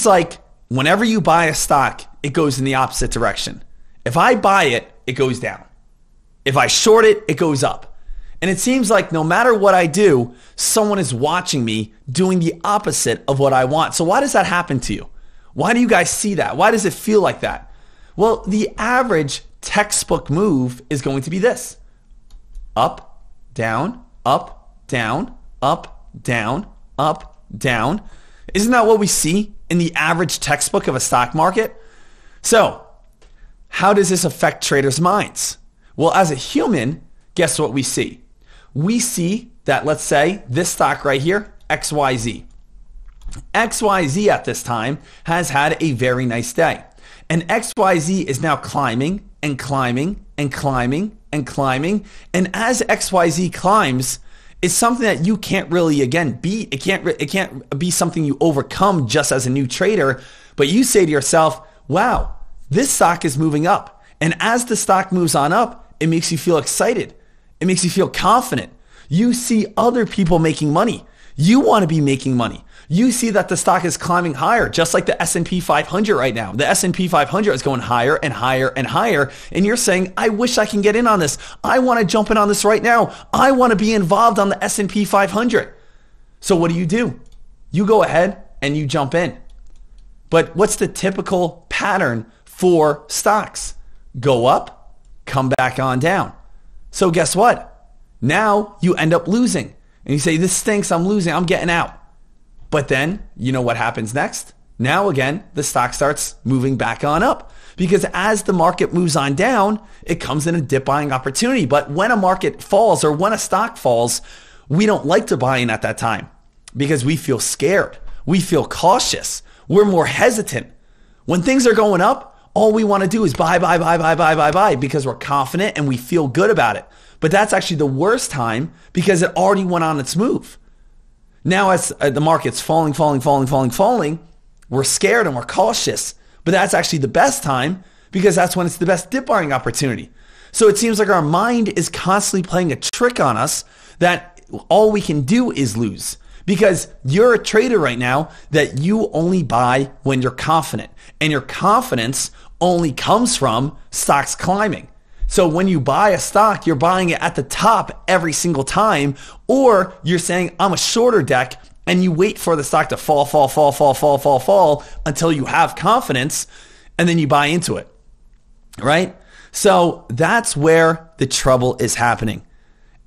seems like whenever you buy a stock, it goes in the opposite direction. If I buy it, it goes down. If I short it, it goes up. And it seems like no matter what I do, someone is watching me doing the opposite of what I want. So why does that happen to you? Why do you guys see that? Why does it feel like that? Well, the average textbook move is going to be this. Up, down, up, down, up, down, up, down. Isn't that what we see in the average textbook of a stock market? So, how does this affect traders' minds? Well, as a human, guess what we see? We see that, let's say, this stock right here, XYZ. XYZ at this time has had a very nice day. And XYZ is now climbing and climbing and climbing and climbing. And as XYZ climbs, it's something that you can't really, again, beat. It can't be something you overcome just as a new trader. But you say to yourself, wow, this stock is moving up. And as the stock moves on up, it makes you feel excited. It makes you feel confident. You see other people making money. You want to be making money. You see that the stock is climbing higher, just like the S&P 500 right now. The S&P 500 is going higher and higher and higher. And you're saying, I wish I can get in on this. I want to jump in on this right now. I want to be involved on the S&P 500. So what do? You go ahead and you jump in. But what's the typical pattern for stocks? Go up, come back on down. So guess what? Now you end up losing. And you say, this stinks, I'm losing, I'm getting out. But then, you know what happens next? Now again, the stock starts moving back on up. Because as the market moves on down, it comes in a dip buying opportunity. But when a market falls or when a stock falls, we don't like to buy in at that time because we feel scared. We feel cautious. We're more hesitant. When things are going up, all we want to do is buy because we're confident and we feel good about it. But that's actually the worst time because it already went on its move. Now as the market's falling, we're scared and we're cautious. But that's actually the best time because that's when it's the best dip buying opportunity. So it seems like our mind is constantly playing a trick on us that all we can do is lose. Because you're a trader right now that you only buy when you're confident. And your confidence only comes from stocks climbing. So when you buy a stock, you're buying it at the top every single time. Or you're saying, I'm a shorter deck, and you wait for the stock to fall until you have confidence, and then you buy into it, right? So that's where the trouble is happening.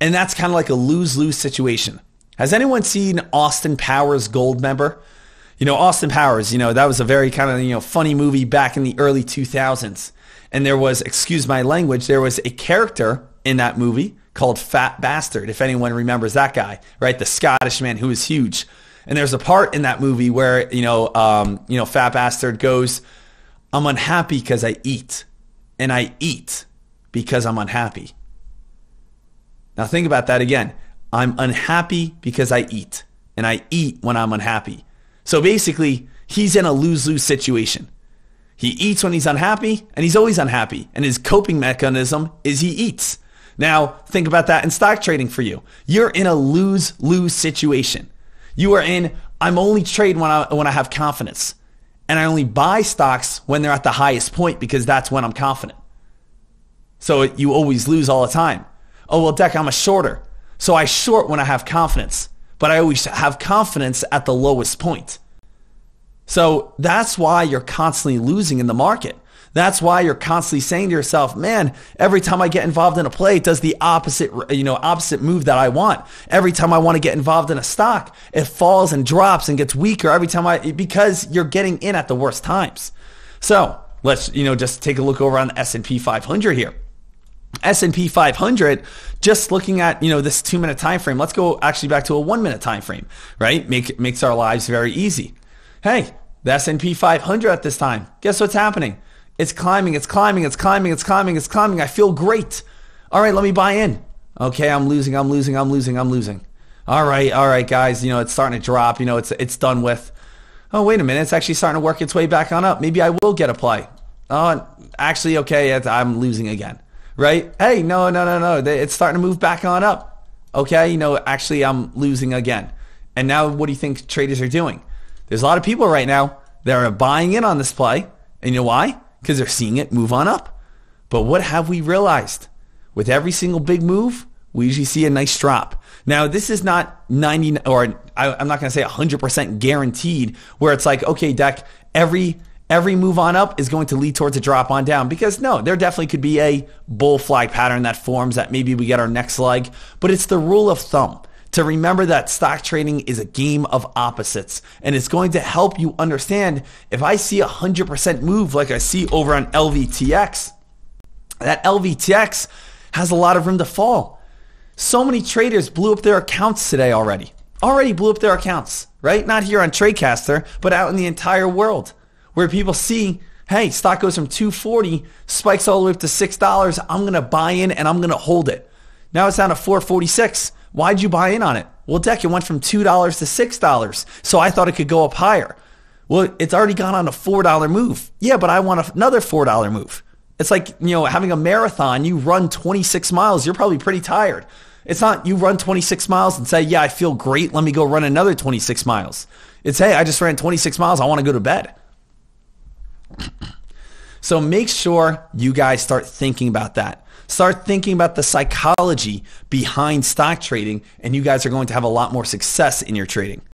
And that's kind of like a lose-lose situation. Has anyone seen Austin Powers Goldmember? You know, Austin Powers, that was a very kind of, funny movie back in the early 2000s. And there was, excuse my language, there was a character in that movie called Fat Bastard, if anyone remembers that guy, right? The Scottish man who was huge. And there's a part in that movie where, Fat Bastard goes, I'm unhappy because I eat. And I eat because I'm unhappy. Now think about that again. I'm unhappy because I eat. And I eat when I'm unhappy. So basically, he's in a lose-lose situation. He eats when he's unhappy, and he's always unhappy. And his coping mechanism is he eats. Now, think about that in stock trading for you. You're in a lose-lose situation. You are in, I'm only trading when I have confidence. And I only buy stocks when they're at the highest point because that's when I'm confident. So you always lose all the time. Oh, well, Deck, I'm a shorter. So I short when I have confidence. But I always have confidence at the lowest point. So that's why you're constantly losing in the market. That's why you're constantly saying to yourself, man, every time I get involved in a play, it does the opposite move that I want. Every time I want to get involved in a stock, it falls and drops and gets weaker because you're getting in at the worst times. So let's, just take a look over on the S&P 500 here. S&P 500, just looking at, this 2-minute time frame. Let's go actually back to a 1-minute time frame, right? Makes our lives very easy. Hey, the S&P 500 at this time, guess what's happening? It's climbing. I feel great. All right, let me buy in. Okay, I'm losing. All right, guys, it's starting to drop. It's done with. Oh, wait a minute. It's actually starting to work its way back on up. Maybe I will get a play. Oh, actually, okay, I'm losing again. Right? Hey, no. It's starting to move back on up. Okay, actually, I'm losing again. And now what do you think traders are doing? There's a lot of people right now they're buying in on this play. And you know why? Because they're seeing it move on up. But what have we realized? With every single big move, we usually see a nice drop. Now, this is not 90, or I'm not going to say 100% guaranteed, where it's like, okay, Deck, every move on up is going to lead towards a drop on down. Because no, there definitely could be a bull flag pattern that forms that maybe we get our next leg. But it's the rule of thumb to remember that stock trading is a game of opposites. And it's going to help you understand, if I see a 100% move like I see over on LVTX, that LVTX has a lot of room to fall. So many traders blew up their accounts today already. Already blew up their accounts, right? Not here on Tradecaster, but out in the entire world, where people see, hey, stock goes from 240, spikes all the way up to $6. I'm going to buy in and I'm going to hold it. Now it's down to 446. Why'd you buy in on it? Well, Deck, it went from $2 to $6. So I thought it could go up higher. Well, it's already gone on a $4 move. Yeah, but I want another $4 move. It's like, having a marathon, you run 26 miles, you're probably pretty tired. It's not you run 26 miles and say, yeah, I feel great, let me go run another 26 miles. It's, hey, I just ran 26 miles, I want to go to bed. So make sure you guys start thinking about that. Start thinking about the psychology behind stock trading, and you guys are going to have a lot more success in your trading.